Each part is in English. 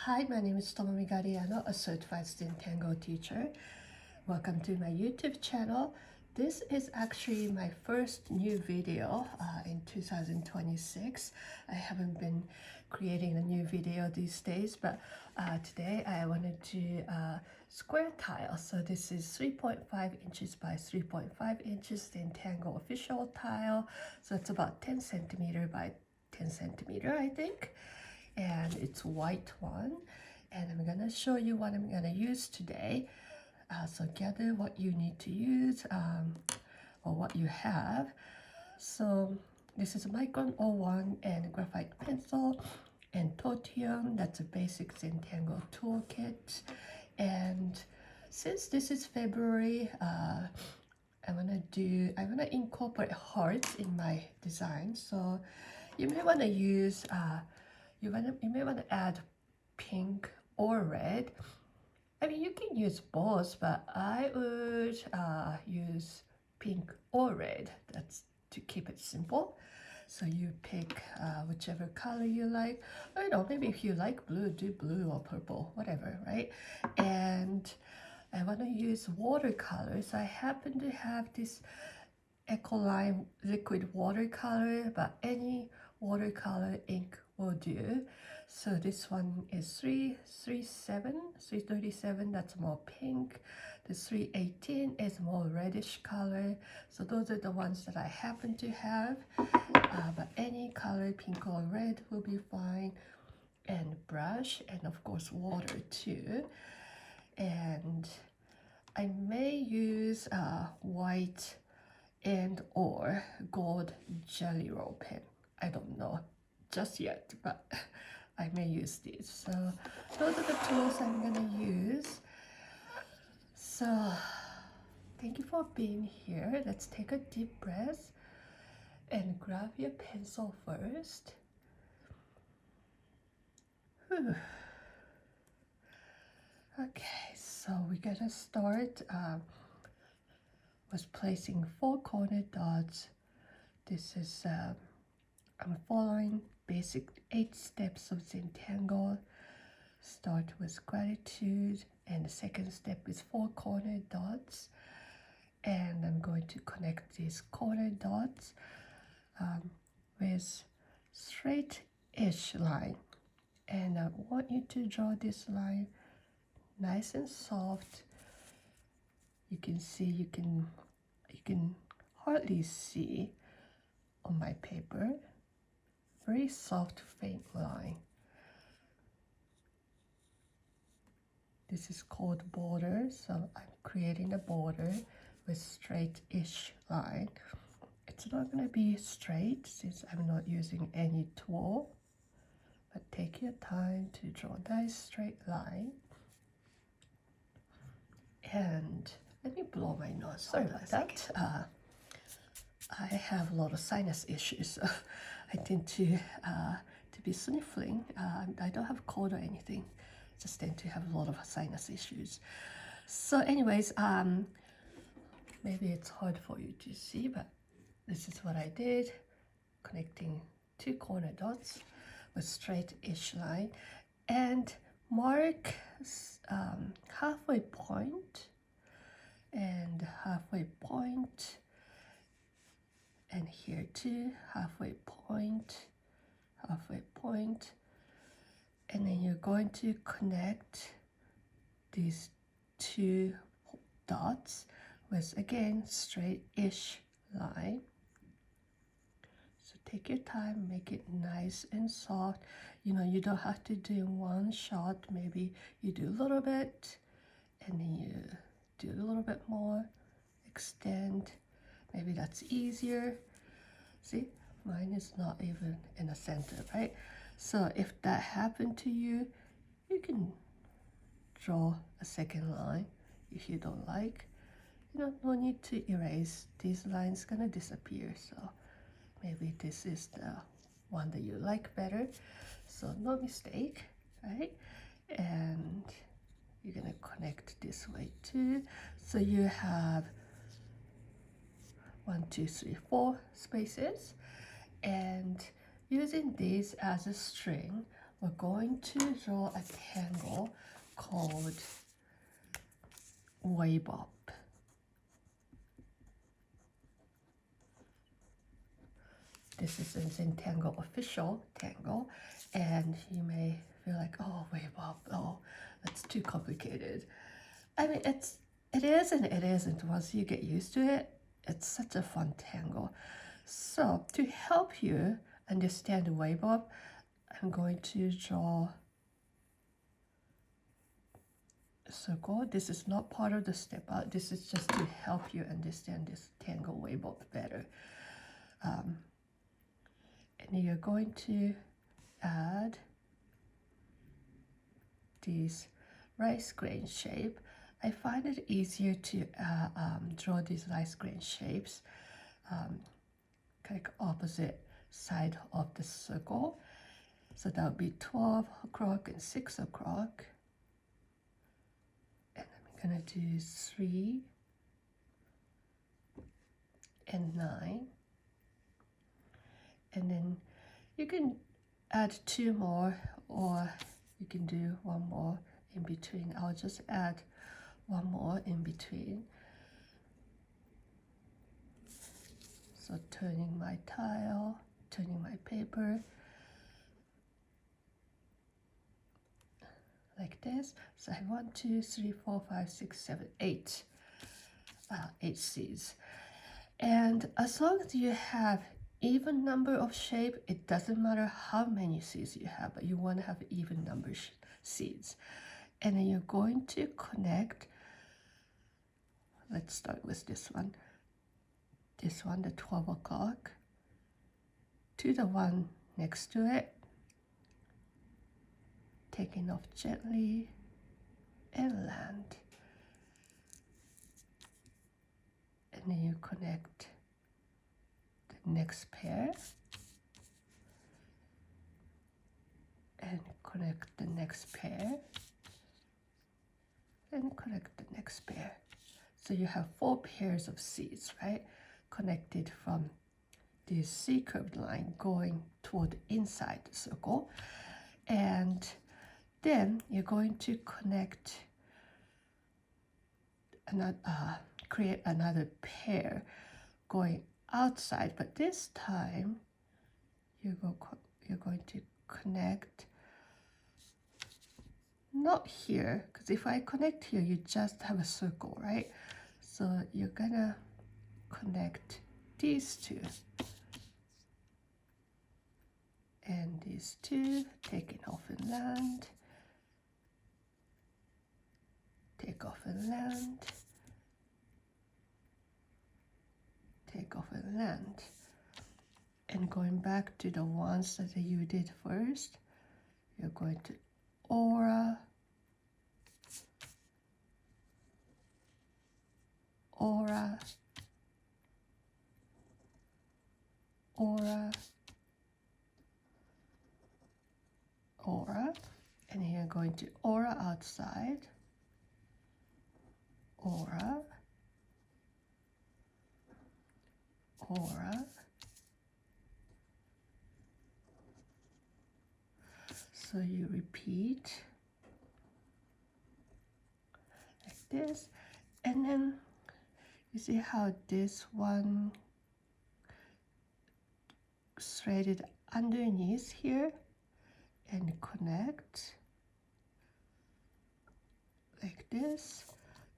Hi, my name is Tomomi Gariano, a certified Zentangle teacher. Welcome to my YouTube channel. This is actually my first new video in 2026. I haven't been creating a new video these days, but today I wanted to square tile. So this is 3.5 inches by 3.5 inches Zentangle official tile. So it's about 10 centimeter by 10 centimeter, I think. And it's white one, and I'm gonna show you what I'm gonna use today. So gather what you need to use or what you have. So this is a Micron 01 and graphite pencil and Totium. That's a basic Zentangle toolkit. And since this is February, I wanna incorporate hearts in my design. So you may wanna use you may want to add pink or red. I mean, you can use both, but I would use pink or red. That's to keep it simple. So you pick whichever color you like. I don't know, maybe if you like blue, do blue or purple, whatever, right? And I want to use watercolors. I happen to have this Ecoline liquid watercolor, but any watercolor ink will do. So this one is 337, that's more pink. The 318 is more reddish color. So those are the ones that I happen to have, but any color, pink or red, will be fine. And brush, and of course water too. And I may use white and or gold jelly roll pen. I don't know just yet, but I may use these. So those are the tools I'm gonna use. So thank you for being here. Let's take a deep breath and grab your pencil first. Whew. Okay, so we're gonna start with placing 4 corner dots. This is I'm following basic 8 steps of Zentangle. Start with gratitude, and the second step is 4 corner dots, and I'm going to connect these corner dots with straight-ish line, and I want you to draw this line nice and soft. You can see, you can hardly see on my paper. Very soft, faint line. This is called border, so I'm creating a border with straight-ish line. It's not going to be straight since I'm not using any tool, but take your time to draw a nice straight line. And let me blow my nose. Sorry about that. I have a lot of sinus issues, so I tend to be sniffling. I don't have cold or anything, just tend to have a lot of sinus issues. So anyways, maybe it's hard for you to see, but this is what I did, connecting 2 corner dots with straight-ish line, and mark halfway point and halfway point, and here too, halfway point, and then you're going to connect these 2 dots with, again, straight-ish line. So take your time, make it nice and soft. You know, you don't have to do one shot. Maybe you do a little bit, and then you do a little bit more, extend. Maybe that's easier. See, mine is not even in the center, right? So if that happened to you, you can draw a second line if you don't like. You know, no need to erase. These lines gonna disappear, so maybe this is the one that you like better. So no mistake, right? And you're gonna connect this way too. So you have 1, 2, 3, 4 spaces, and using these as a string we're going to draw a tangle called Waybop. This is a Zentangle official tangle, and you may feel like, oh, Waybop, oh, that's too complicated. I mean, it is and it isn't. Once you get used to it, it's such a fun tangle. So to help you understand the Waybop, I'm going to draw a circle. This is not part of the step out. This is just to help you understand this tangle Waybop better. And you're going to add these rice grain shape. I find it easier to draw these rice grain shapes kind of opposite side of the circle. So that would be 12 o'clock and 6 o'clock. And I'm gonna do 3 and 9. And then you can add 2 more, or you can do 1 more in between. I'll just add 1 more in between. So turning my tile, turning my paper like this. So I have 1, 2, 3, 4, 5, 6, 7, 8. 8 seeds. And as long as you have even number of shape, it doesn't matter how many seeds you have, but you want to have even number seeds. And then you're going to connect, let's start with this one, the 12 o'clock, to the one next to it, taking off gently and land. And then you connect the next pair and connect the next pair and connect the next pair. So you have 4 pairs of seeds, right? Connected from this C-curved line going toward inside the circle. And then you're going to connect another, create another pair going outside, but this time you're going to connect not here, because if I connect here, you just have a circle, right? So you're gonna connect these 2 and these 2, taking off and land, take off and land, take off and land. And going back to the ones that you did first, you're going to aura, aura, aura, aura, and then you're going to aura outside, aura, aura. So you repeat like this, and then you see how this one threaded underneath here and connect like this.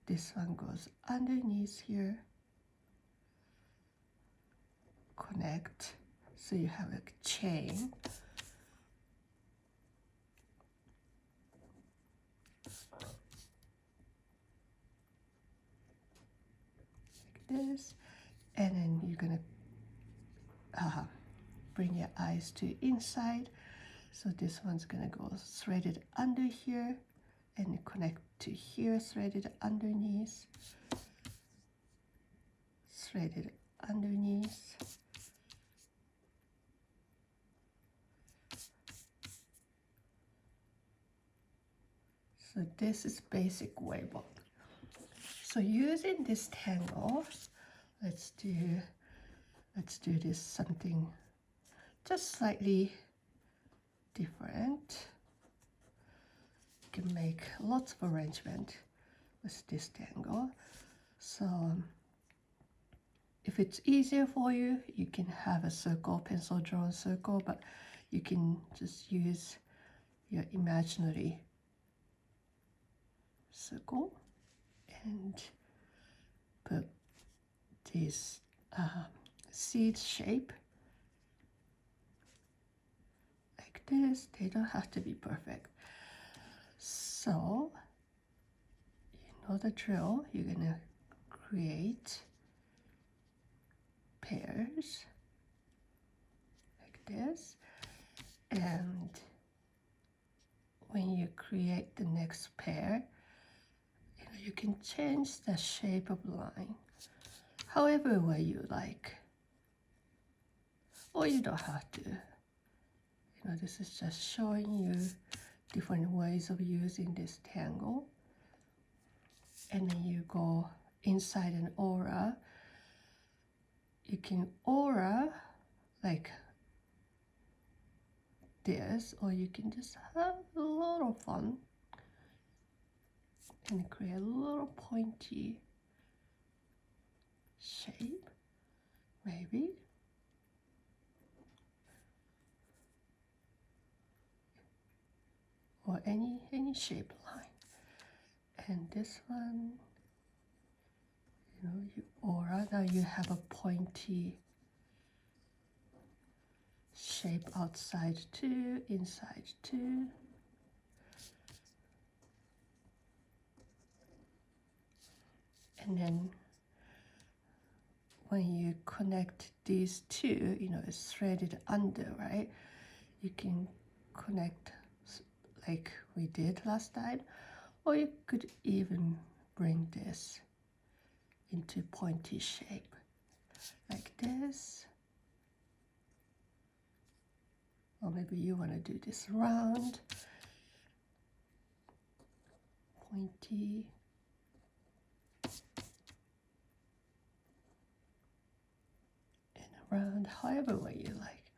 This one goes underneath here, connect, so you have a chain. This, and then you're gonna bring your eyes to inside. So this one's gonna go threaded under here and connect to here, threaded underneath, threaded underneath. So this is basic Waybop. So using this tangle, let's do this something just slightly different. can make lots of arrangement with this tangle. So if it's easier for you, you can have a circle, pencil drawn circle, but you can just use your imaginary circle and put this seed shape like this. They don't have to be perfect. So you know the drill. You're gonna create pairs like this, and when you create the next pair, you can change the shape of line however way you like, or you don't have to. This is just showing you different ways of using this tangle. And then you go inside an aura. You can aura like this, or you can just have a little fun and create a little pointy shape, maybe. Or any shape line. And this one, you aura. Now you have a pointy shape outside too, inside too. And then when you connect these two, it's threaded under, right? You can connect like we did last time, or you could even bring this into pointy shape like this. Or maybe you want to do this round, pointy. And around, however way you like.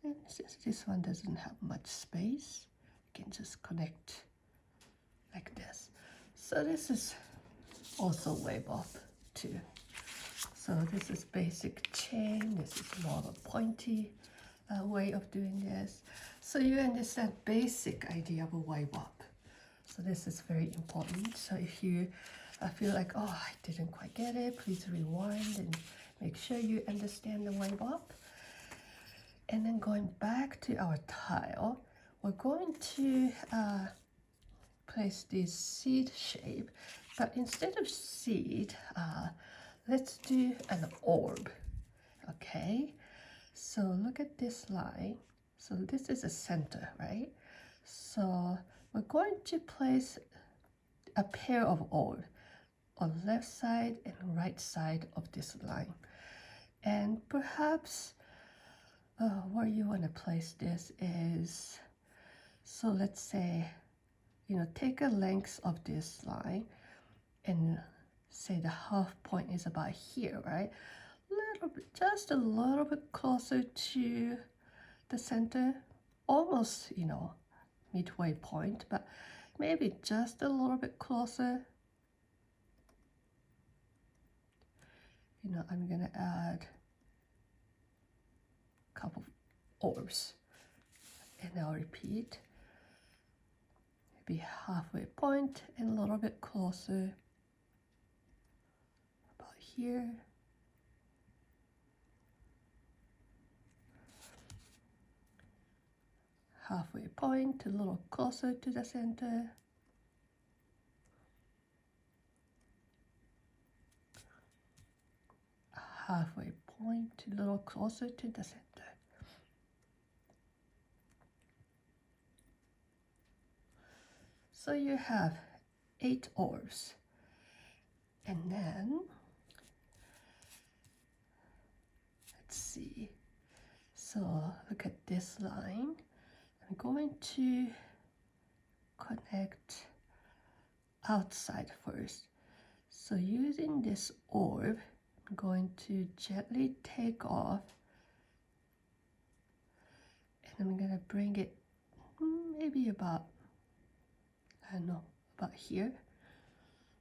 And since this one doesn't have much space, you can just connect like this. So this is also Waybop too. So this is basic chain. This is more of a pointy way of doing this. So you understand basic idea of a Waybop. So this is very important. So if you feel like, oh, I didn't quite get it, please rewind and make sure you understand the Waybop. And then going back to our tile, we're going to place this seed shape, but instead of seed, let's do an orb. Okay, so look at this line. So this is a center, right? So we're going to place a pair of orb on left side and right side of this line. And perhaps where you want to place this is, so let's say, take a length of this line and say the half point is about here, right? Just a little bit closer to the center, almost, midway point, but maybe just a little bit closer. I'm gonna add a couple of orbs, and I'll repeat. Maybe halfway point and a little bit closer, about here. Halfway point, a little closer to the center. Halfway point, a little closer to the center. So you have 8 orbs. And then, let's see. So look at this line. I'm going to connect outside first. So using this orb, I'm going to gently take off, and I'm going to bring it maybe about I don't know, about here.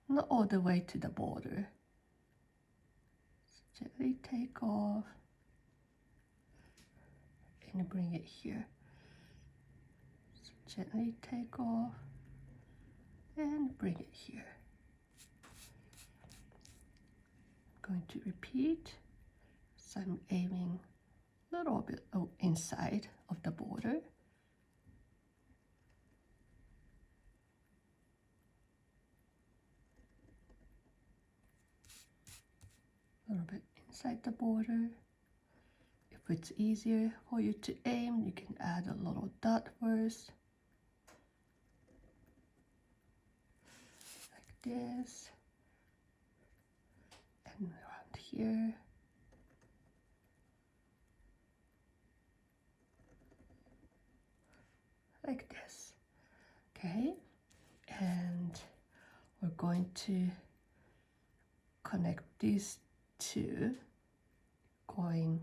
Not all the way to the border. So gently take off and bring it here. So gently take off and bring it here. I'm going to repeat. So I'm aiming a little bit inside of the border. A little bit inside the border. If it's easier for you to aim, you can add a little dot first. Like this. And around here. Like this. Okay? And we're going to connect these two going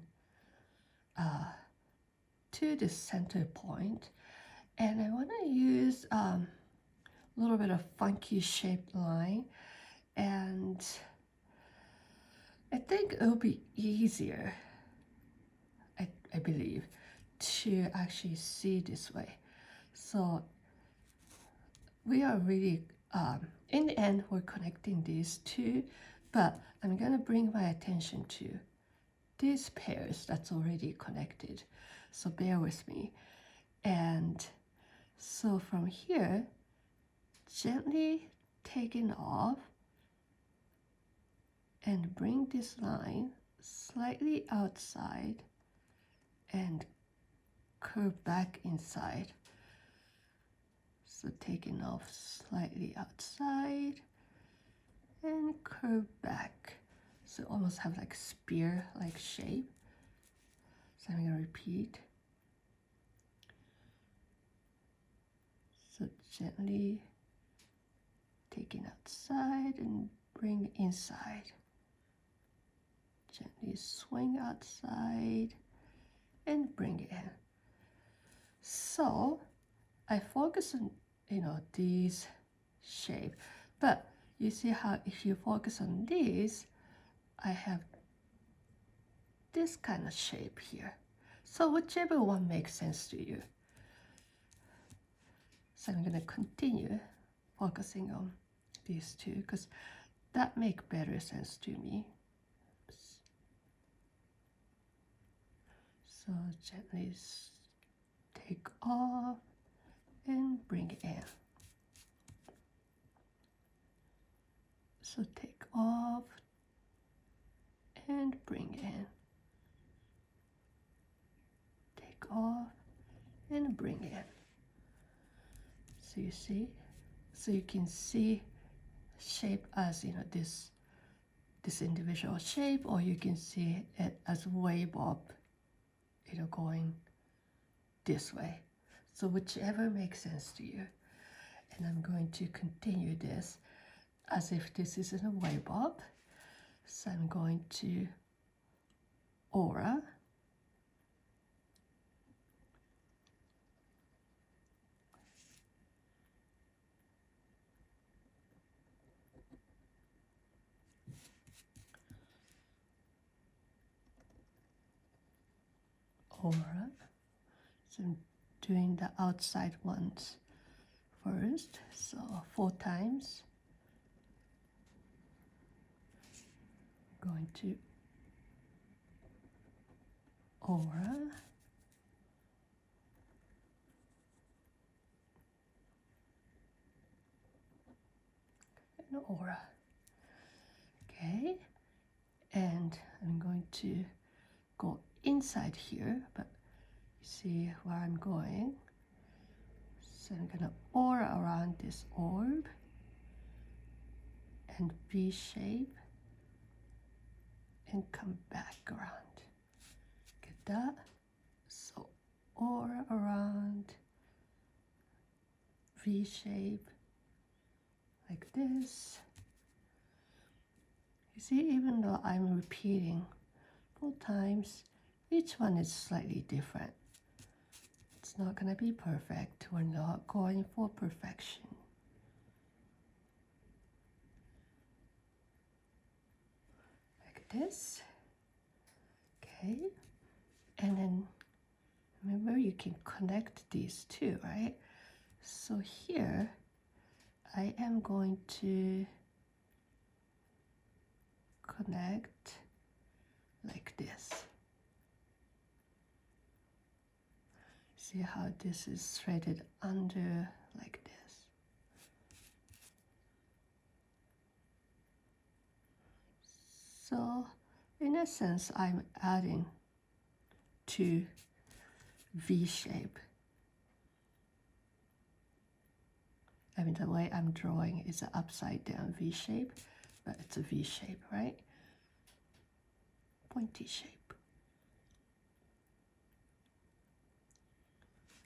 to the center point, and I want to use a little bit of funky shaped line, and I think it'll be easier, I believe, to actually see this way. So we are really in the end we're connecting these two, but I'm gonna bring my attention to these pairs that's already connected, so bear with me. And so from here, gently taking off and bring this line slightly outside and curve back inside. So taking off slightly outside and curve back. So almost have like spear-like shape. So I'm gonna repeat. So gently taking outside and bring inside. Gently swing outside and bring it in. So I focus on, these shape, but you see how if you focus on these, I have this kind of shape here. So whichever one makes sense to you. So I'm going to continue focusing on these two because that make better sense to me. Oops. So gently take off and bring it in. So take off and bring in. Take off and bring in. So you see, so you can see shape as this individual shape, or you can see it as Waybop, going this way. So whichever makes sense to you. And I'm going to continue this as if this is in a Waybop. So I'm going to aura. Aura. So I'm doing the outside ones first. So 4 times. Going to aura. And aura. Okay. And I'm going to go inside here, but you see where I'm going. So I'm gonna aura around this orb and V shape and come back around. Get that? So aura around, V shape, like this. You see, even though I'm repeating 4 times, each one is slightly different. It's not gonna be perfect. We're not going for perfection. this. Okay, and then remember you can connect these two, right? So here I am going to connect like this. See how this is threaded under like this. So in a sense, I'm adding to V shape. I mean, the way I'm drawing is an upside down V shape, but it's a V shape, right? Pointy shape.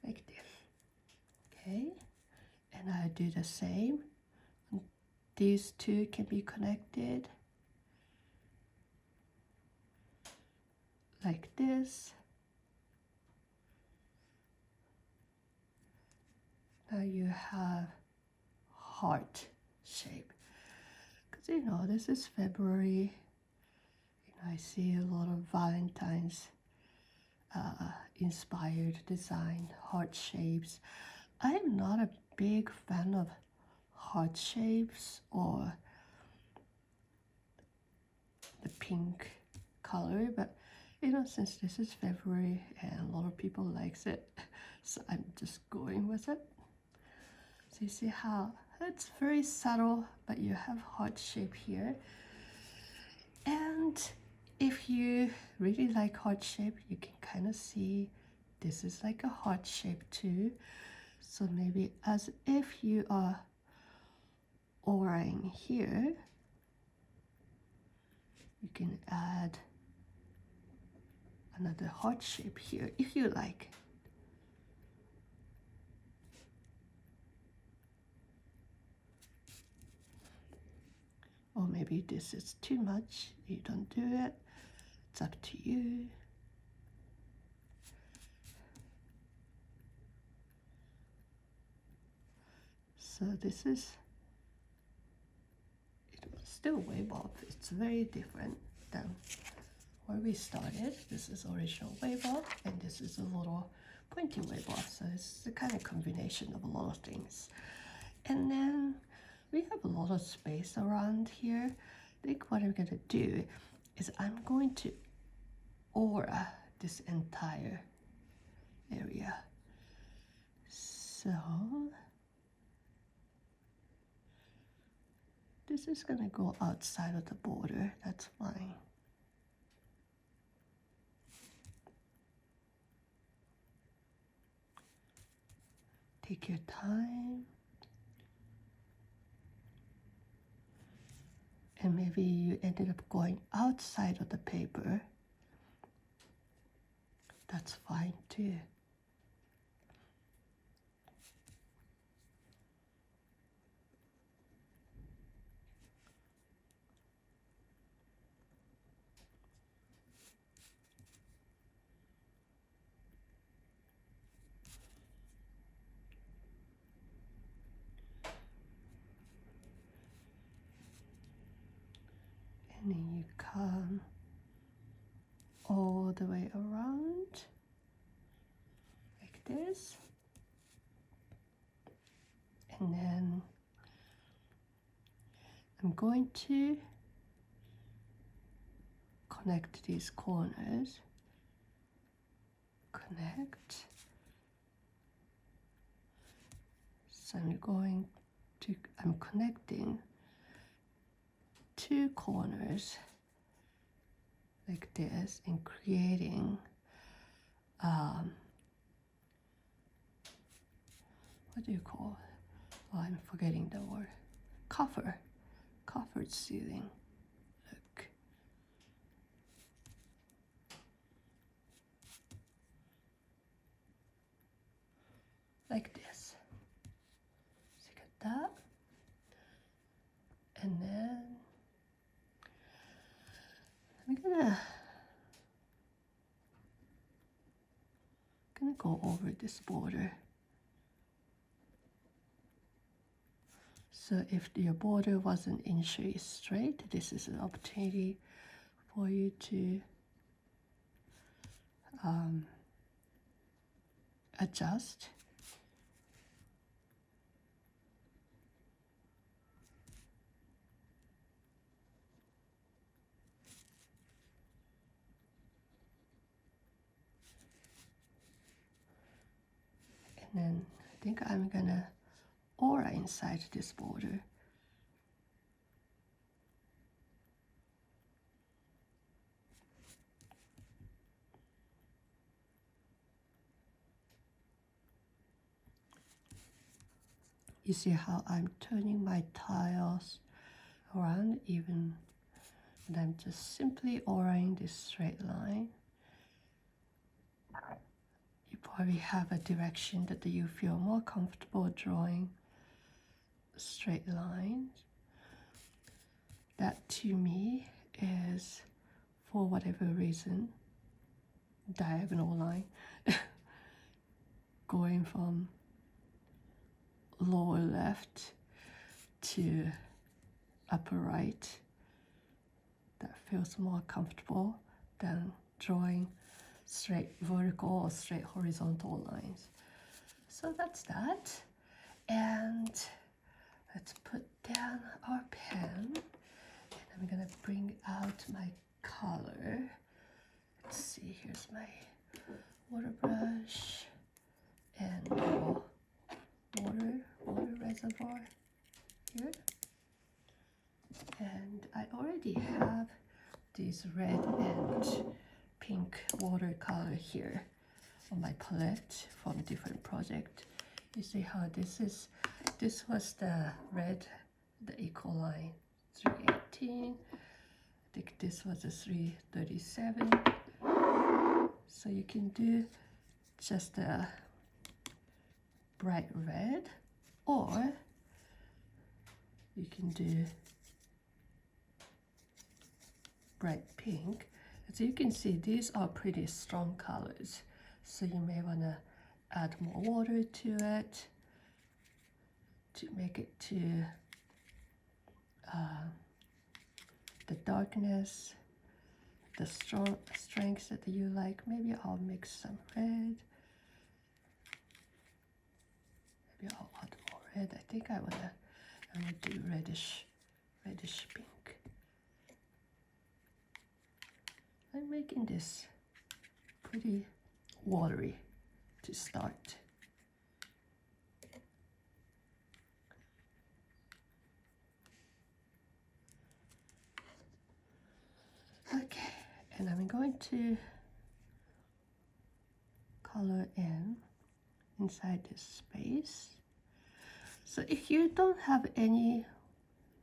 Like this. Okay, and I do the same. These two can be connected like this. Now you have heart shape. Because you know, this is February. You know, I see a lot of Valentine's inspired design, heart shapes. I'm not a big fan of heart shapes or the pink color, but you know, since this is February and a lot of people likes it, so I'm just going with it. So you see how it's very subtle, but you have heart shape here. And if you really like heart shape, you can kind of see this is like a heart shape too. So maybe as if you are auraing here, you can add another heart shape here if you like. Or maybe this is too much, you don't do it. It's up to you. So this is still Waybop. It's very different than where we started. This is original Waybop, and this is a little pointy Waybop. So it's a kind of combination of a lot of things. And then we have a lot of space around here. I think what I'm gonna do is I'm going to aura this entire area. So this is gonna go outside of the border, that's fine. Take your time. And maybe you ended up going outside of the paper. That's fine too. And then you come all the way around like this. And then I'm going to connect these corners. Connect. So I'm connecting two corners like this and creating what do you call it? Oh, I'm forgetting the word. Coffered ceiling. Look. Like this. So you got that. And then I'm gonna go over this border. So if your border wasn't initially straight, this is an opportunity for you to adjust. And then I think I'm gonna aura inside this border. You see how I'm turning my tiles around even, and I'm just simply auraing this straight line. You probably have a direction that you feel more comfortable drawing straight lines. That to me is, for whatever reason, diagonal line. Going from lower left to upper right, that feels more comfortable than drawing straight vertical or straight horizontal lines. So that's that. And let's put down our pen. And I'm gonna bring out my color. Let's see, here's my water brush and water reservoir here. And I already have these red and pink watercolor here on my palette from different project. You see how this was the red, the Ecoline 318. I think this was a 337. So you can do just a bright red, or you can do bright pink. As you can see, these are pretty strong colors, so you may want to add more water to it to make it to the darkness, the strengths that you like. Maybe I'll mix some red. Maybe I'll add more red. I think I wanna do reddish pink. I'm making this pretty watery to start. Okay, and I'm going to color in inside this space. So if you don't have any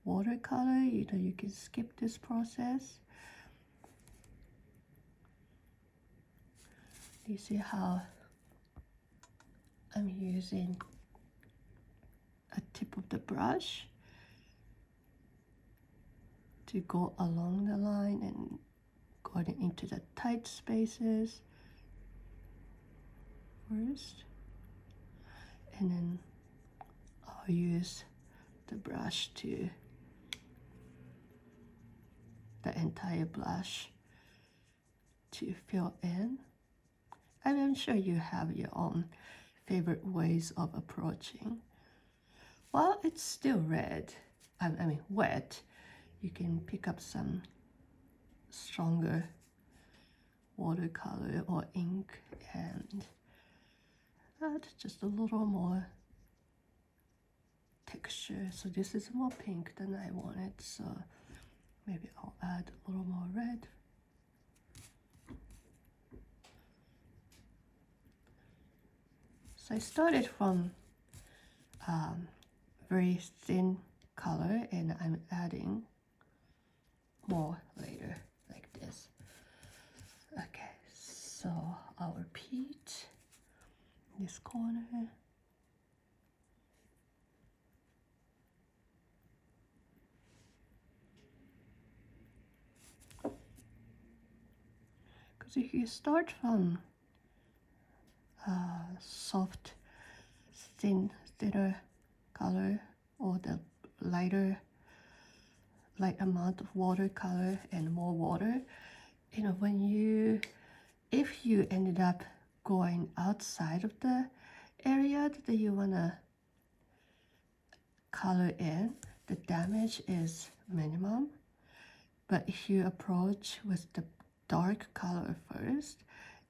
watercolor, you can skip this process. You see how I'm using a tip of the brush to go along the line and going into the tight spaces first, and then I'll use the brush to the entire blush to fill in. I'm sure you have your own favorite ways of approaching. While it's still red, I mean wet, you can pick up some stronger watercolor or ink and add just a little more texture. So this is more pink than I wanted, so maybe I'll add a little more red. So I started from very thin color, and I'm adding more later, like this. Okay, so I'll repeat this corner. Because if you start from soft, thinner color, or the lighter right amount of watercolor and more water. You know, if you ended up going outside of the area that you want to color in, the damage is minimum. But if you approach with the dark color first,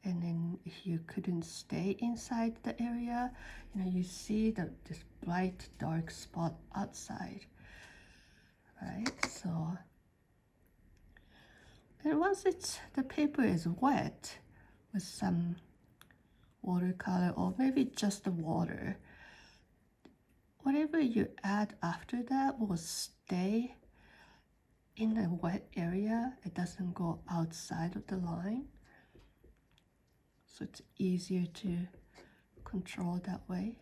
and then if you couldn't stay inside the area, you know, you see this bright dark spot outside, right? So, and once the paper is wet with some watercolor or maybe just the water, whatever you add after that will stay in a wet area. It doesn't go outside of the line. So it's easier to control that way.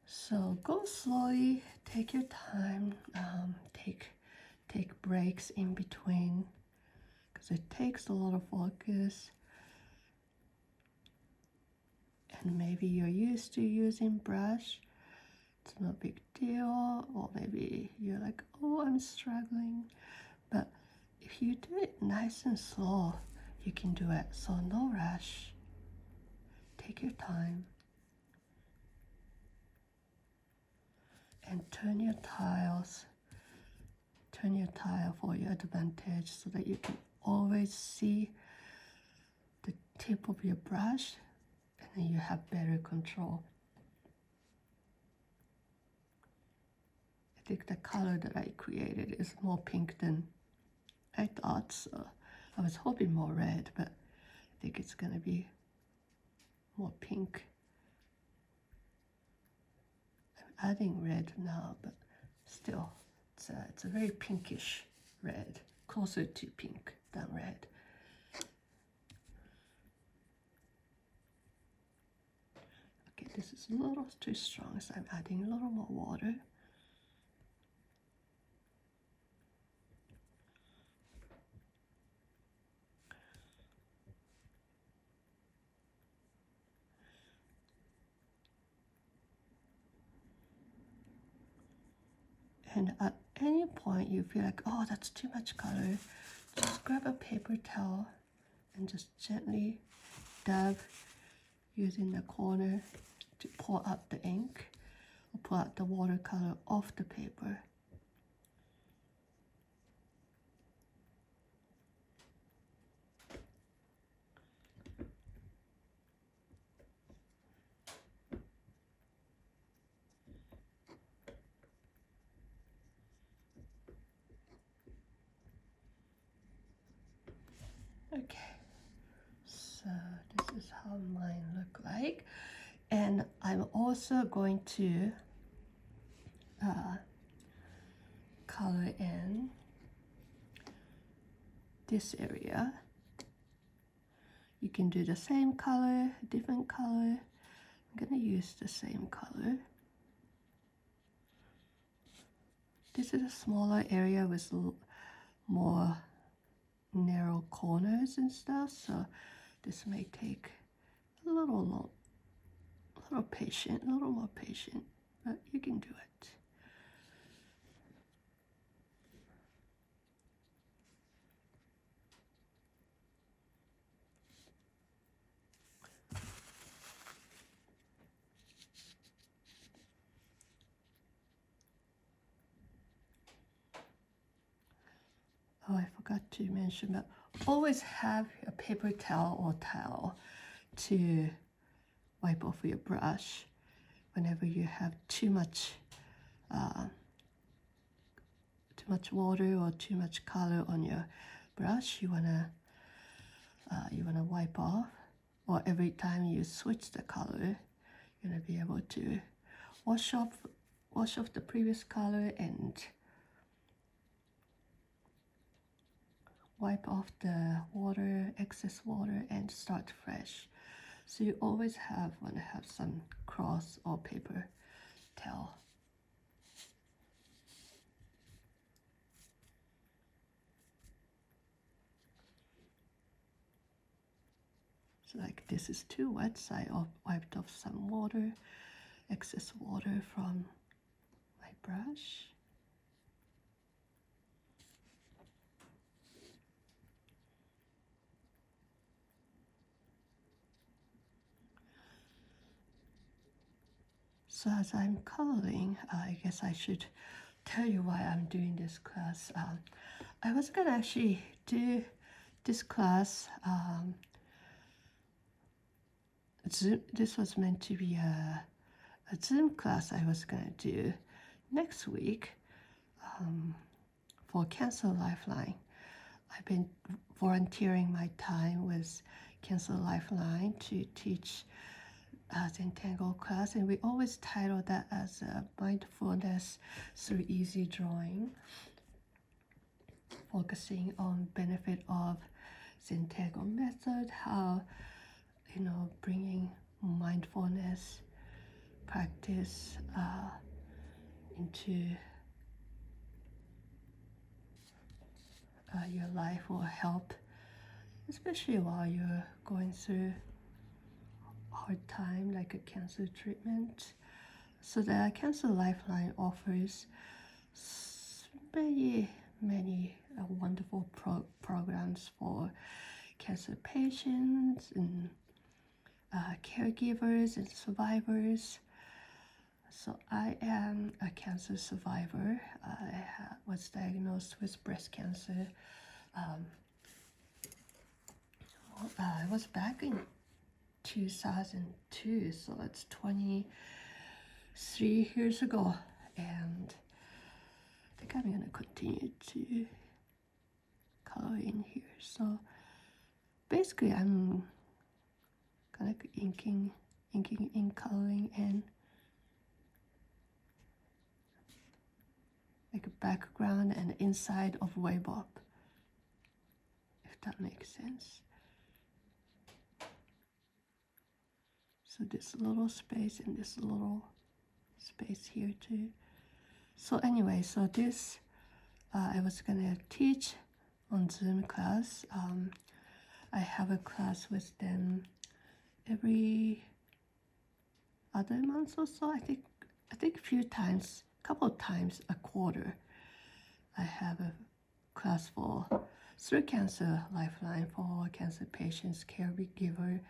So go slowly, take your time, take breaks in between, because it takes a lot of focus. And maybe you're used to using brush, it's no big deal, or maybe you're like, oh, I'm struggling. But if you do it nice and slow, you can do it. So no rush. Take your time. And turn your tile for your advantage so that you can always see the tip of your brush, and then you have better control. I think the color that I created is more pink than I thought, so I was hoping more red, but I think it's gonna be more pink. I'm adding red now, but still, it's a very pinkish red, closer to pink than red. Okay, this is a little too strong, so I'm adding a little more water. And at any point you feel like, oh, that's too much color, just grab a paper towel and just gently dab using the corner to pour out the ink or pour out the watercolor off the paper. Okay, so this is how mine look like. And I'm also going to color in this area. You can do the same color, different color. I'm gonna use the same color. This is a smaller area with more narrow corners and stuff, so this may take a little more patient, but you can do it. Oh, I forgot to mention, but always have a paper towel or towel to wipe off your brush whenever you have too much water or too much color on your brush. You wanna wipe off, or every time you switch the color, you're gonna be able to wash off the previous color and wipe off the excess water, and start fresh. So you always want to have some cloth or paper towel. So like this is too wet, so I wiped off some water, excess water from brush. So as I'm coloring, I guess I should tell you why I'm doing this class. I was gonna actually do this class. This was meant to be a Zoom class I was gonna do next week for Cancer Lifeline. I've been volunteering my time with Cancer Lifeline to teach Zentangle class, and we always title that as mindfulness through easy drawing, focusing on benefit of Zentangle method, how bringing mindfulness practice into your life will help, especially while you're going through hard time like a cancer treatment. So the Cancer Lifeline offers many wonderful programs for cancer patients and caregivers and survivors. So I am a cancer survivor. I was diagnosed with breast cancer. It was back in 2002, so it's 23 years ago, and I think I'm gonna continue to color in here. So basically I'm kind of inking in, coloring in like a background and inside of Waybop, if that makes sense. So this little space and this little space here too. So anyway, so this I was gonna teach on Zoom class. I have a class with them every other month or so. I think a couple of times a quarter. I have a class for through Cancer Lifeline for cancer patients, caregiver,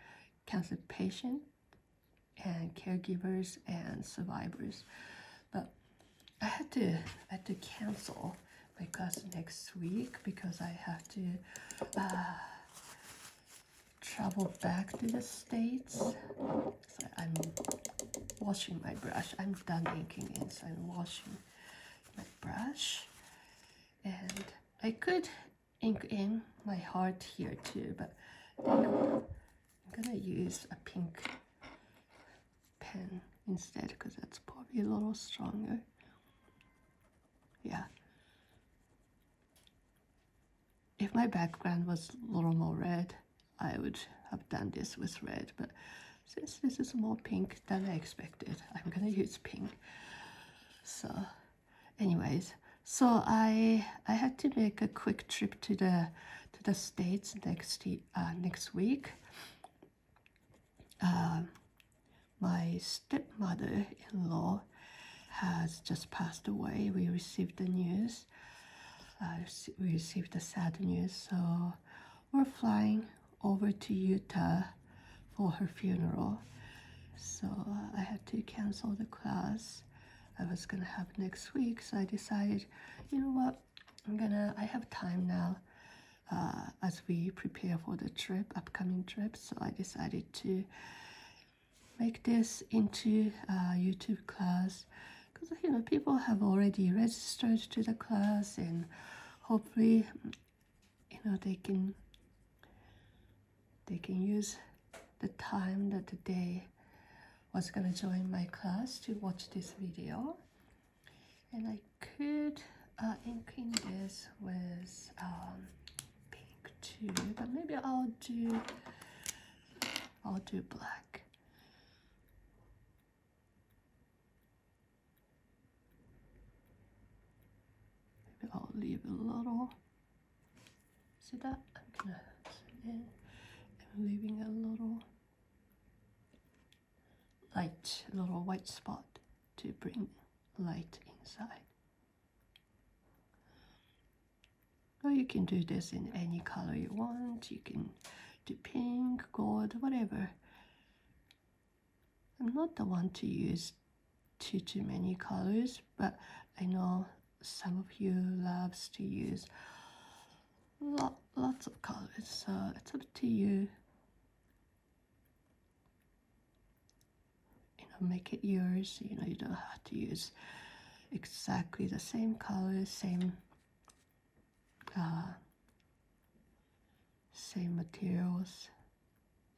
cancer patient, and caregivers and survivors. But I had to cancel my class next week because I have to travel back to the States. So I'm washing my brush. I'm done inking in, so I'm washing my brush. And I could ink in my heart here too, but I'm gonna use a pink pen instead because that's probably a little stronger. Yeah. If my background was a little more red, I would have done this with red, but since this is more pink than I expected, I'm gonna use pink. So anyways, so I had to make a quick trip to the States next week. My stepmother-in-law has just passed away. We received the news. We received the sad news, so we're flying over to Utah for her funeral. So I had to cancel the class I was gonna have next week. So I decided, you know what, I have time now as we prepare for the upcoming trip. So I decided to make this into a YouTube class because people have already registered to the class, and hopefully they can use the time that they was gonna join my class to watch this video. And I could ink in this with pink too, but maybe I'll do black. Maybe I'll leave a little. See that? I'm leaving a little light, a little white spot to bring light side. Or you can do this in any color you want. You can do pink, gold, whatever. I'm not the one to use too many colors, but I know some of you loves to use lots of colors, so it's up to you. Make it yours. You don't have to use exactly the same color, same materials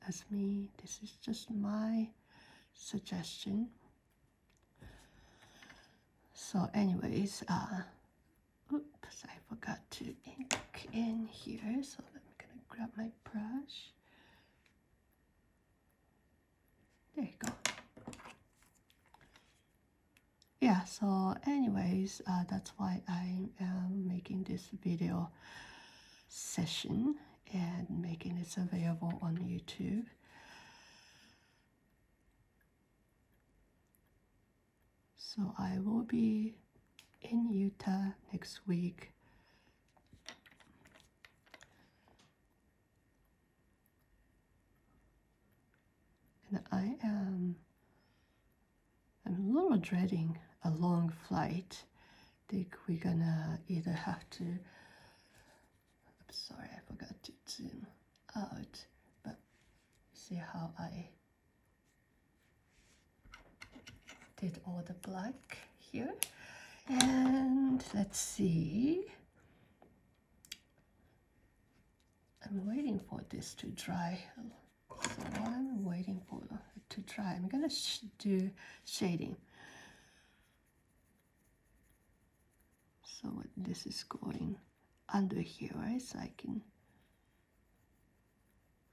as me. This is just my suggestion. So anyways, oops, I forgot to ink in here, so I'm gonna grab my brush. There you go. Yeah, so anyways, that's why I am making this video session and making it available on YouTube. So I will be in Utah next week. And I'm a little dreading a long flight. I think we're gonna either have to, I'm sorry, I forgot to zoom out, but see how I did all the black here. And let's see, I'm waiting for this to dry. So while I'm waiting for it to dry, I'm gonna do shading. So this is going under here, right? So I can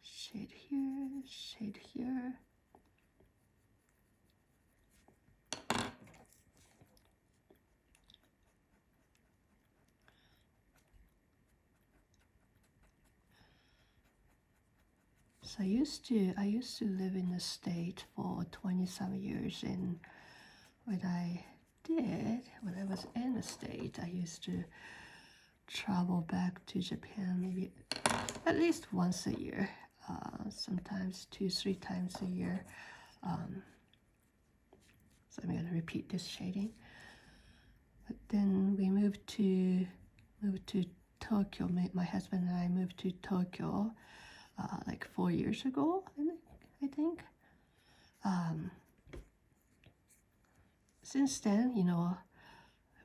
shade here, shade here. So I used to live in the state for 20-some years, and when I was in the state, I used to travel back to Japan maybe at least once a year, sometimes 2-3 times a year. So I'm gonna repeat this shading. But then we moved to Tokyo. My husband and I moved to Tokyo like 4 years ago, I think. Since then,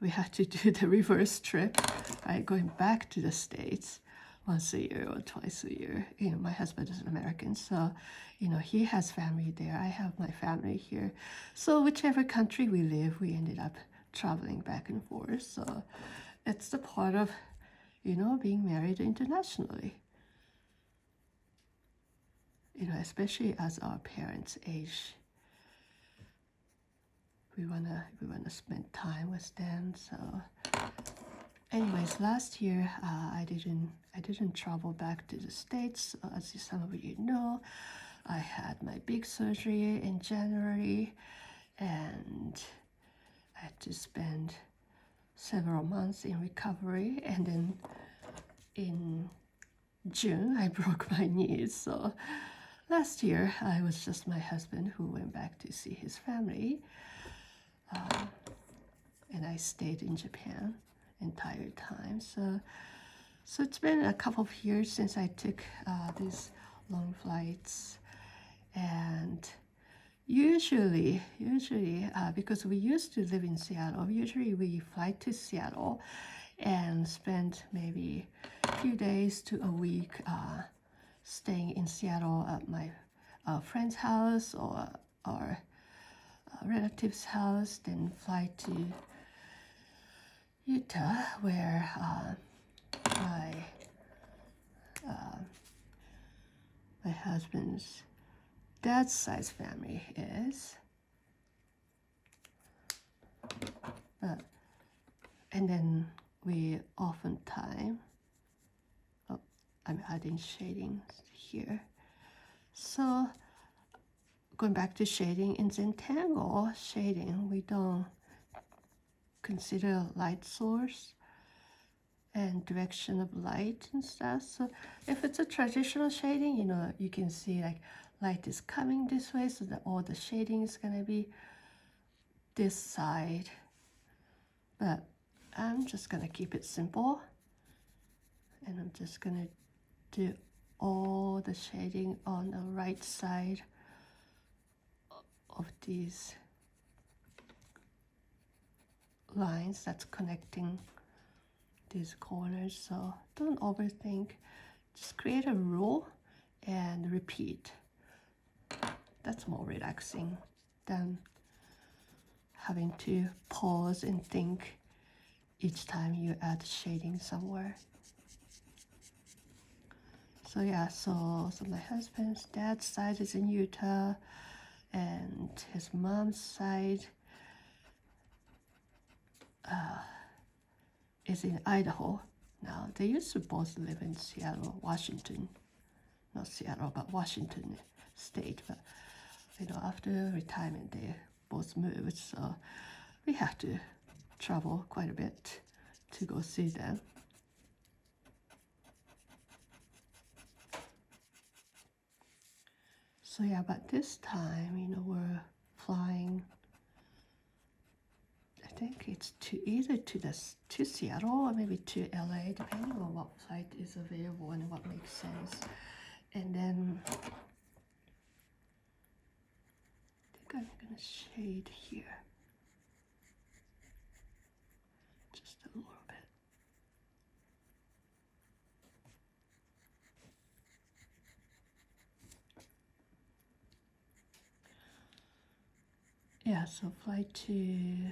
we had to do the reverse trip, right? Going back to the States once a year or twice a year. My husband is an American, so, he has family there. I have my family here. So whichever country we live, we ended up traveling back and forth. So it's the part of, being married internationally. Especially as our parents age, we wanna spend time with them. So anyways, last year I didn't travel back to the States. As some of you know, I had my big surgery in January, and I had to spend several months in recovery, and then in June I broke my knees. So last year I was just my husband who went back to see his family, and I stayed in Japan entire time. So it's been a couple of years since I took these long flights, and usually because we used to live in Seattle, usually we fly to Seattle and spend maybe a few days to a week staying in Seattle at my friend's house or our relative's house, then fly to Utah, where my husband's dad's side's family is. And then we oftentimes, I'm adding shading here. So going back to shading, in Zentangle shading, we don't consider light source and direction of light and stuff. So if it's a traditional shading, you know, you can see like light is coming this way, so that all the shading is gonna be this side. But I'm just gonna keep it simple, and I'm just gonna do all the shading on the right side of these lines that's connecting these corners. So don't overthink, just create a rule and repeat. That's more relaxing than having to pause and think each time you add shading somewhere. So yeah, so my husband's dad's side is in Utah, and his mom's side is in Idaho. Now, they used to both live in Seattle, Washington. Not Seattle, but Washington state. But, you know, after retirement, they both moved. So we have to travel quite a bit to go see them. So yeah, but this time, you know, we're flying. I think it's either to Seattle or maybe to LA, depending on what flight is available and what makes sense. And then I think I'm gonna shade here just a little bit. Yeah, so fly to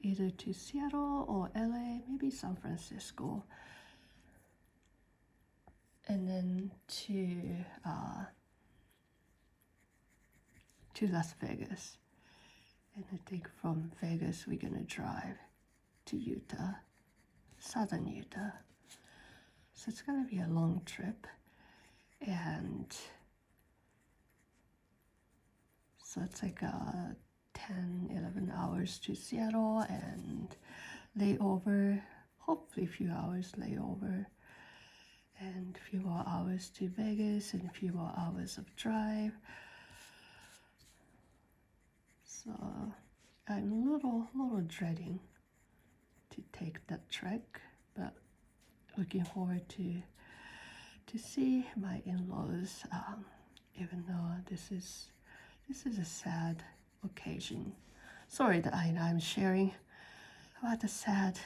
either to Seattle or LA, maybe San Francisco, and then to Las Vegas. And I think from Vegas we're gonna drive to Utah, southern Utah. So it's gonna be a long trip, and so it's like 10-11 hours to Seattle and layover, hopefully a few hours layover, and a few more hours to Vegas and a few more hours of drive. So I'm a little dreading to take that trek, but looking forward to see my in-laws, even though this is a sad occasion. Sorry that I'm sharing about the sad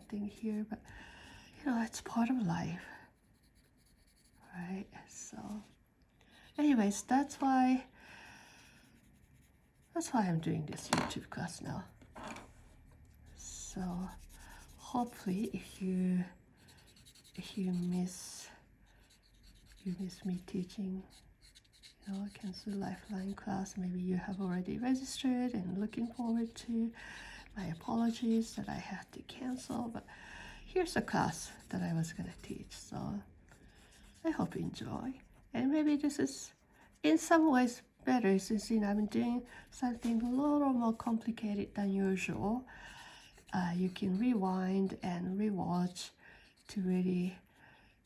thing here, but you know, it's part of life, right? So anyways, that's why I'm doing this YouTube class now. So hopefully if you miss me teaching, you know, Cancer Lifeline class, maybe you have already registered and looking forward to. My apologies that I had to cancel, but here's a class that I was gonna teach, so I hope you enjoy. And maybe this is in some ways better, since, you know, I'm doing something a little more complicated than usual. You can rewind and rewatch to really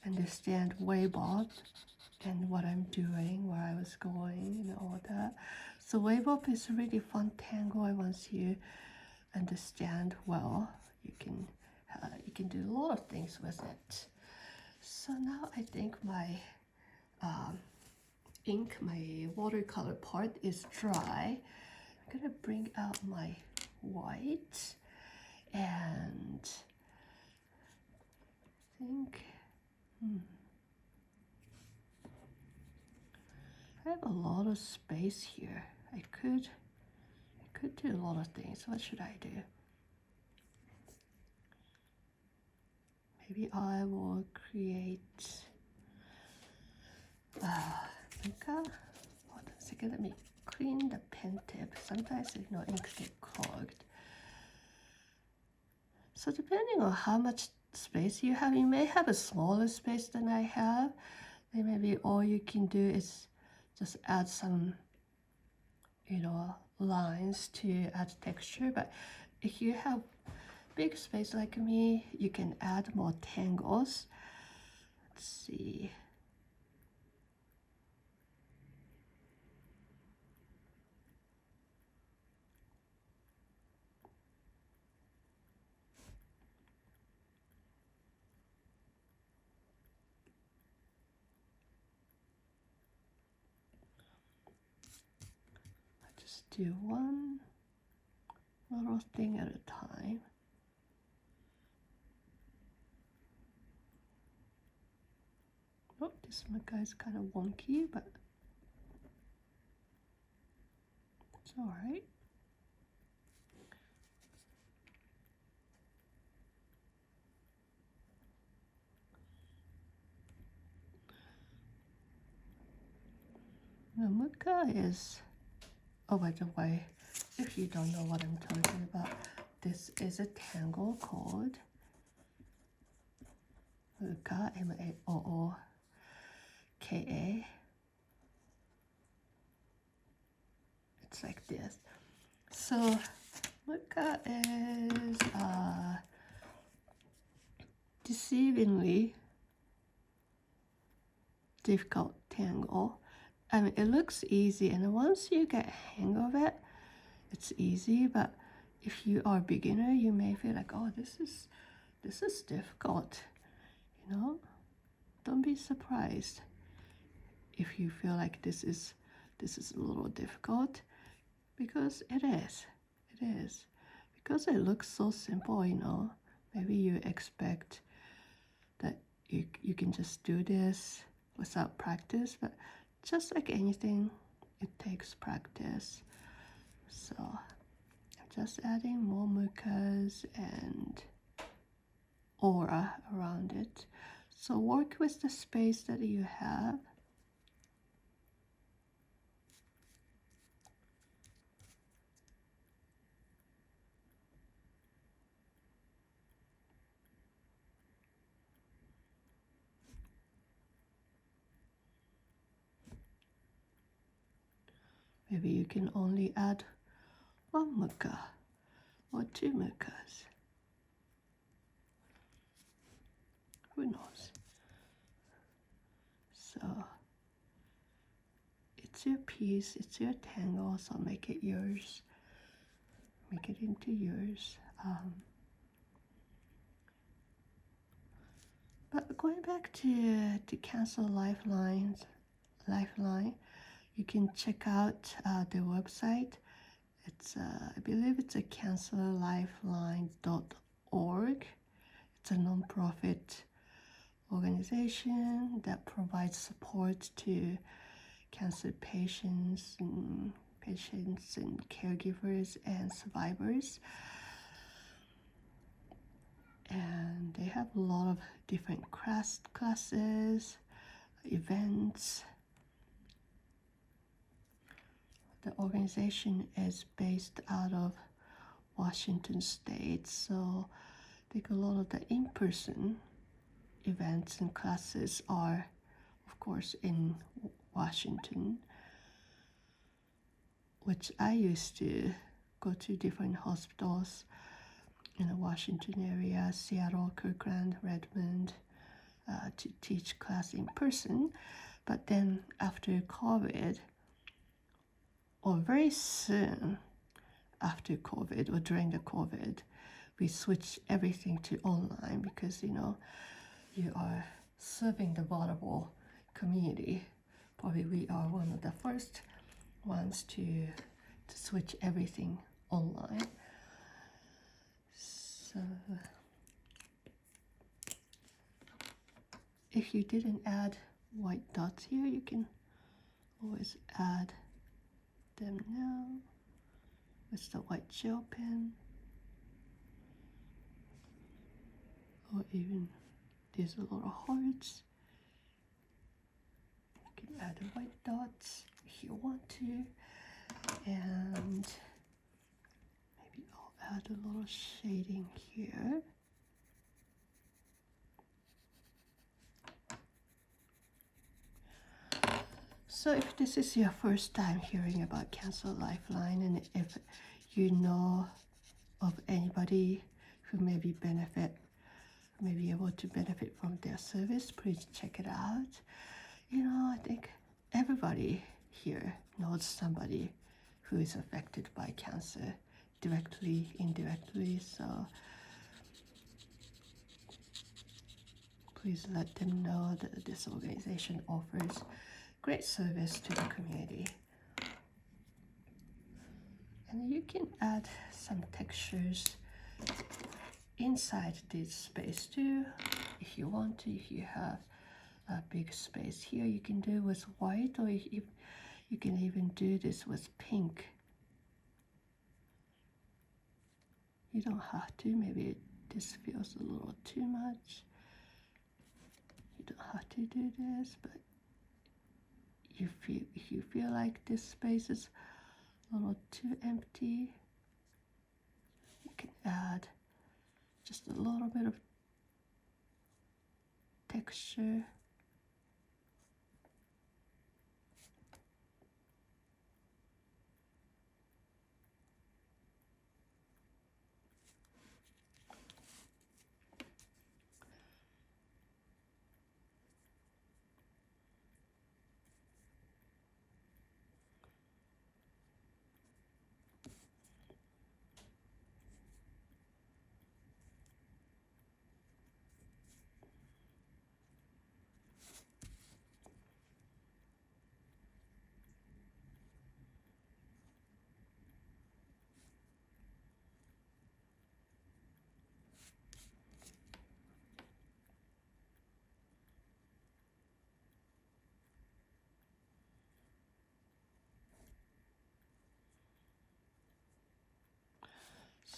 understand Waybop and what I'm doing, where I was going, and all that. So Waybop is a really fun tangle, and once you understand well, you can do a lot of things with it. So now I think my ink, my watercolor part is dry. I'm gonna bring out my white, and I think I have a lot of space here. I could do a lot of things. What should I do? Maybe I will create ink. Hold on a second, let me clean the pen tip. Sometimes, you know, inks get clogged. So depending on how much space you have, you may have a smaller space than I have. Then maybe all you can do is just add some, you know, lines to add texture. But if you have big space like me, you can add more tangles. Let's see. I just do one little thing at a time. Oh, this mica is kind of wonky, but it's all right. The mica is, oh, by the way, if you don't know what I'm talking about, this is a tangle called mica, M-A-O-O-K-A. It's like this. So mica is deceivingly difficult tangle. I mean, it looks easy, and once you get hang of it, it's easy. But if you are a beginner, you may feel like, oh, this is difficult. You know, don't be surprised if you feel like this is a little difficult, because it is. It is, because it looks so simple. You know, maybe you expect that you can just do this without practice, but just like anything, it takes practice. So I'm just adding more micas and aura around it. So work with the space that you have. Maybe you can only add one mica or two micas. Who knows? So it's your piece, it's your tangle, so make it yours. Make it into yours. But going back to Cancer Lifeline, you can check out the website. It's I believe it's a cancerlifeline.org. It's a non-profit organization that provides support to cancer patients and caregivers and survivors. And they have a lot of different classes, events. The organization is based out of Washington State, so I think a lot of the in-person events and classes are, of course, in Washington, which I used to go to different hospitals in the Washington area, Seattle, Kirkland, Redmond, to teach class in person. But then after COVID, or very soon after COVID or during the COVID, we switched everything to online because, you know, you are serving the vulnerable community. Probably we are one of the first ones to switch everything online. So if you didn't add white dots here, you can always add them now with the white gel pen, or even these little hearts. You can add the white dots if you want to, and maybe I'll add a little shading here. So if this is your first time hearing about Cancer Lifeline, and if you know of anybody who may be able to benefit from their service, please check it out. You know, I think everybody here knows somebody who is affected by cancer, directly, indirectly, so please let them know that this organization offers great service to the community. And you can add some textures inside this space too, if you want to. If you have a big space here, you can do it with white, or if you can even do this with pink. You don't have to. Maybe this feels a little too much. You don't have to do this, but if you feel like this space is a little too empty, you can add just a little bit of texture.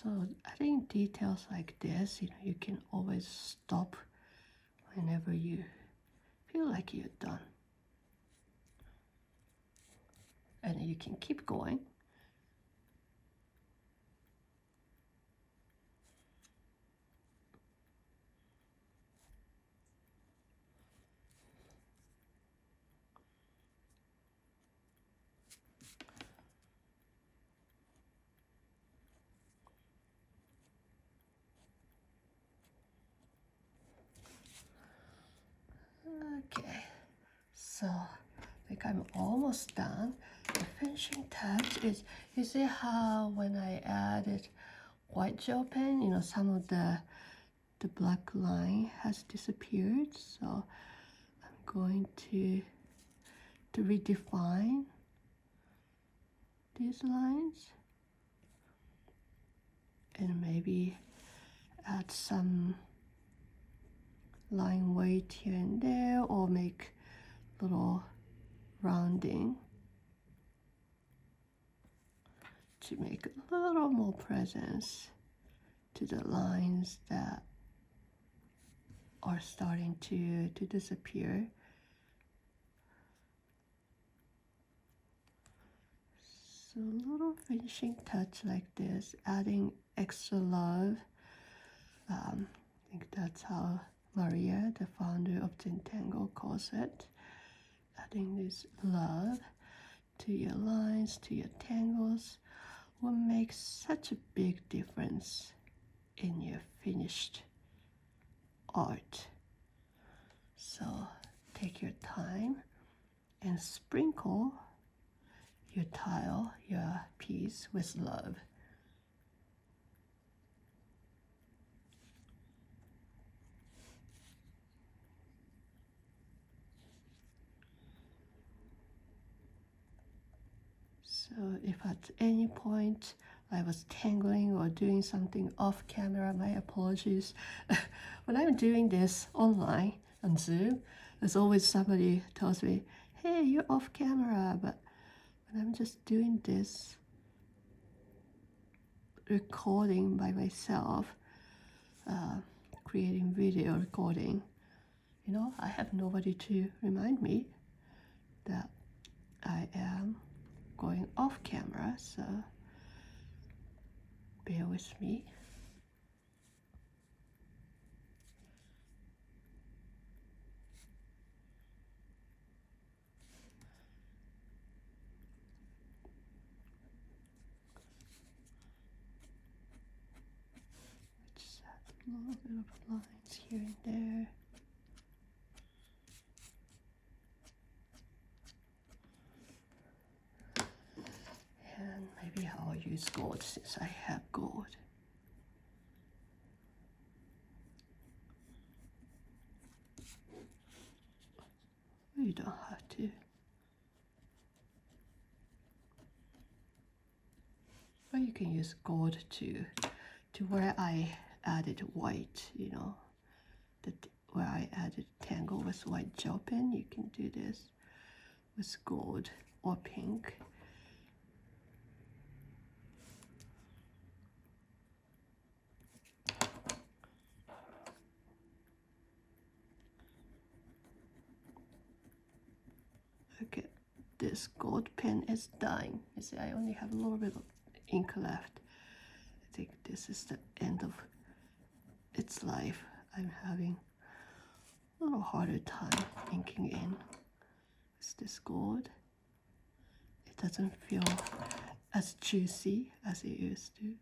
So adding details like this, you can always stop whenever you feel like you're done. And you can keep going. Okay, so I think I'm almost done. The finishing touch is, you see how when I added white gel pen, some of the black line has disappeared. So I'm going to redefine these lines and maybe add some line weight here and there, or make little rounding to make a little more presence to the lines that are starting to disappear. So a little finishing touch like this, adding extra love. I think that's how Maria, the founder of Zentangle, calls it. Adding this love to your lines, to your tangles, will make such a big difference in your finished art. So take your time and sprinkle your tile, your piece, with love. So if at any point I was tangling or doing something off camera, my apologies. When I'm doing this online on Zoom, there's always somebody tells me, hey, you're off camera. But when I'm just doing this recording by myself, creating video recording, I have nobody to remind me that I am going off camera, so bear with me. bit of lines here and there. And maybe I'll use gold since I have gold. You don't have to. Or you can use gold to where I added white, you know, where I added tangle with white gel pen. You can do this with gold or pink. Okay, this gold pen is dying. You see, I only have a little bit of ink left. I think this is the end of its life. I'm having a little harder time inking in with this gold. It doesn't feel as juicy as it used to.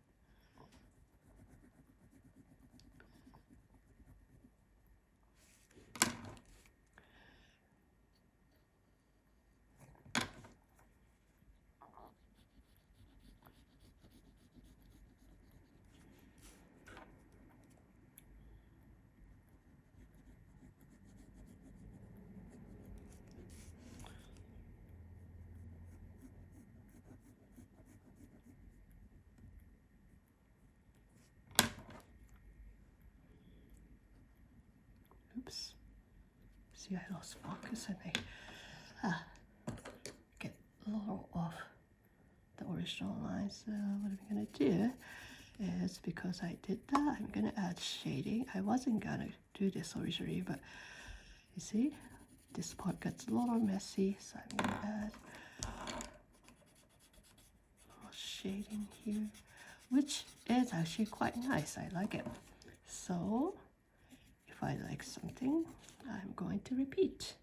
Oops. See, I lost focus and I get a little off the original line. So what I'm gonna do is, because I did that, I'm gonna add shading. I wasn't gonna do this originally, but you see, this part gets a little messy, so I'm gonna add a little shading here, which is actually quite nice. I like it. So if I like something, I'm going to repeat.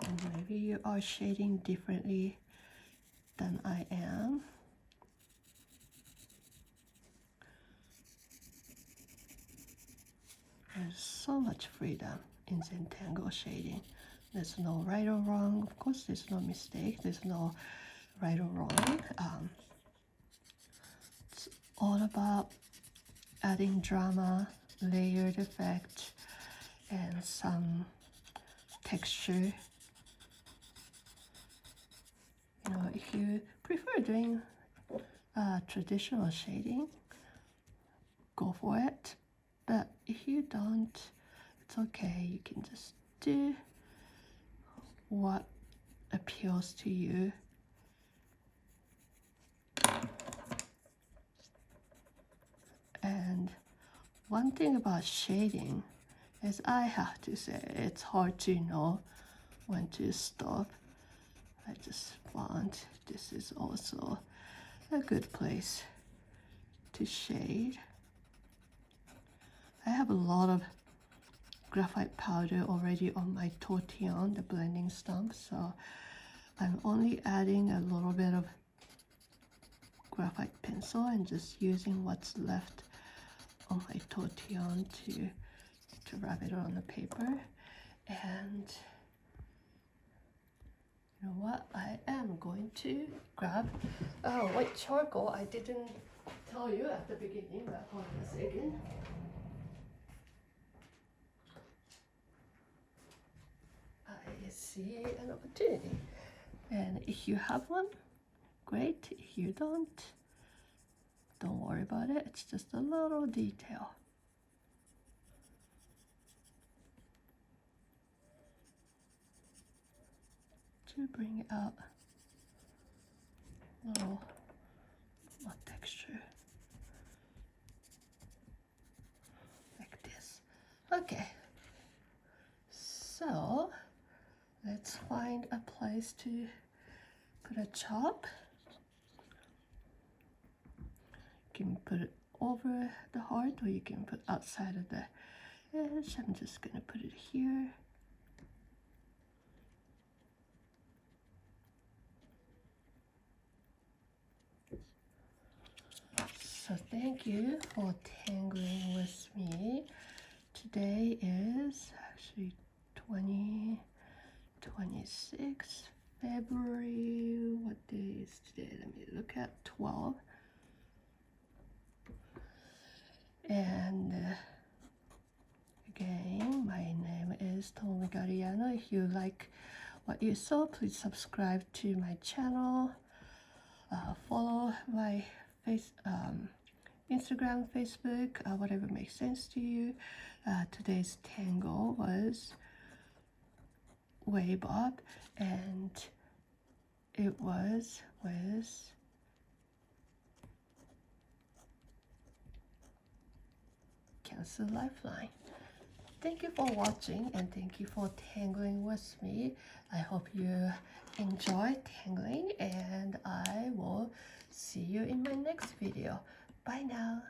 And maybe you are shading differently than I am. There's so much freedom in Zentangle shading. There's no right or wrong. Of course, there's no mistake. There's no right or wrong. It's all about adding drama, layered effect, and some texture. You know, if you prefer doing traditional shading, go for it. But if you don't, it's okay. You can just do what appeals to you. And one thing about shading is, I have to say, it's hard to know when to stop. I just want, this is also a good place to shade. I have a lot of graphite powder already on my tortillon, the blending stump, so I'm only adding a little bit of graphite pencil and just using what's left on my tortillon to wrap it on the paper. And you know what, I am going to grab white charcoal. I didn't tell you at the beginning, but hold on a second. I see an opportunity, and if you have one, great. If you don't worry about it. It's just a little detail. To bring out little more texture like this. Okay, so let's find a place to put a chop. You can put it over the heart, or you can put outside of the edge. I'm just gonna put it here. So thank you for tangling with me. Today is actually 26 February. What day is today? Let me look at 12. And again, my name is Tomi Gariano. If you like what you saw, please subscribe to my channel. Follow my Instagram, Facebook, whatever makes sense to you. Today's tangle was Waybop, and it was with Cancer Lifeline. Thank you for watching and thank you for tangling with me. I hope you enjoy tangling and I will see you in my next video. Bye now.